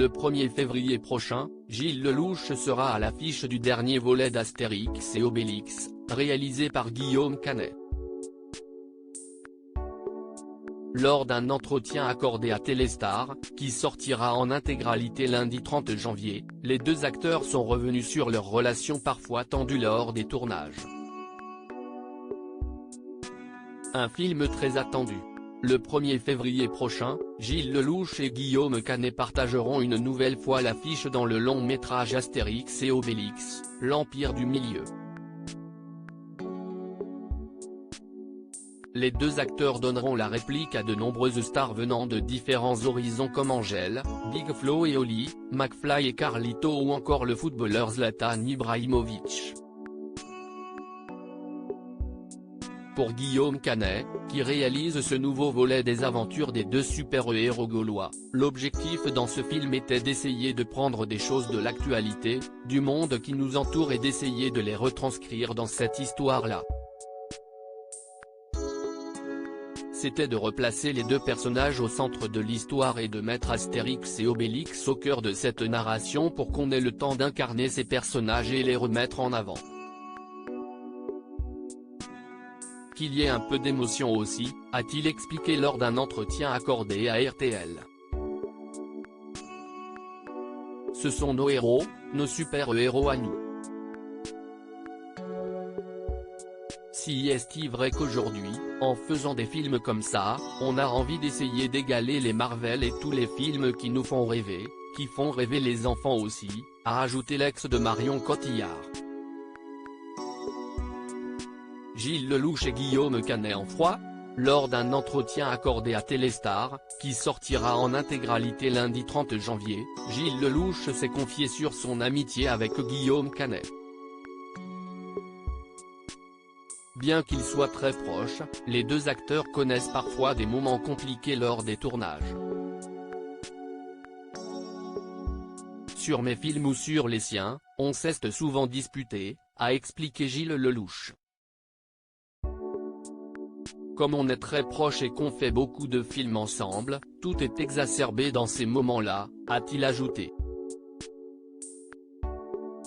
Le 1er février prochain, Gilles Lellouche sera à l'affiche du dernier volet d'Astérix et Obélix, réalisé par Guillaume Canet. Lors d'un entretien accordé à Téléstar, qui sortira en intégralité lundi 30 janvier, les deux acteurs sont revenus sur leur relation parfois tendue lors des tournages. Un film très attendu. Le 1er février prochain, Gilles Lellouche et Guillaume Canet partageront une nouvelle fois l'affiche dans le long-métrage Astérix et Obélix, l'Empire du Milieu. Les deux acteurs donneront la réplique à de nombreuses stars venant de différents horizons comme Angèle, Big Flo et Oli, McFly et Carlito ou encore le footballeur Zlatan Ibrahimovic. Pour Guillaume Canet, qui réalise ce nouveau volet des aventures des deux super-héros gaulois, l'objectif dans ce film était d'essayer de prendre des choses de l'actualité, du monde qui nous entoure et d'essayer de les retranscrire dans cette histoire-là. C'était de replacer les deux personnages au centre de l'histoire et de mettre Astérix et Obélix au cœur de cette narration pour qu'on ait le temps d'incarner ces personnages et les remettre en avant. Qu'il y ait un peu d'émotion aussi, a-t-il expliqué lors d'un entretien accordé à RTL. Ce sont nos héros, nos super-héros à nous. Si est-il vrai qu'aujourd'hui, en faisant des films comme ça, on a envie d'essayer d'égaler les Marvel et tous les films qui nous font rêver, qui font rêver les enfants aussi, a ajouté l'ex de Marion Cotillard. Gilles Lellouche et Guillaume Canet en froid, lors d'un entretien accordé à Téléstar, qui sortira en intégralité lundi 30 janvier, Gilles Lellouche s'est confié sur son amitié avec Guillaume Canet. Bien qu'ils soient très proches, les deux acteurs connaissent parfois des moments compliqués lors des tournages. Sur mes films ou sur les siens, on s'est souvent disputé, a expliqué Gilles Lellouche. Comme on est très proches et qu'on fait beaucoup de films ensemble, tout est exacerbé dans ces moments-là, a-t-il ajouté.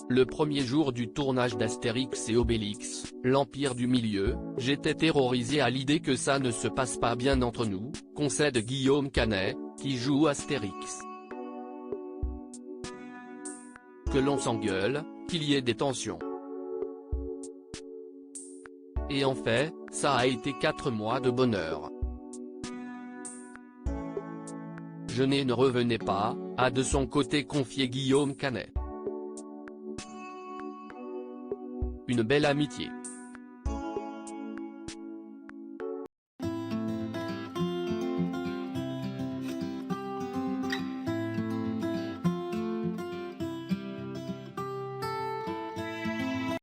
Le premier jour du tournage d'Astérix et Obélix, l'Empire du Milieu, j'étais terrorisé à l'idée que ça ne se passe pas bien entre nous, concède Guillaume Canet, qui joue Astérix. Que l'on s'engueule, qu'il y ait des tensions. Et en fait, ça a été 4 mois de bonheur. Je ne revenais pas, a de son côté confié Guillaume Canet. Une belle amitié.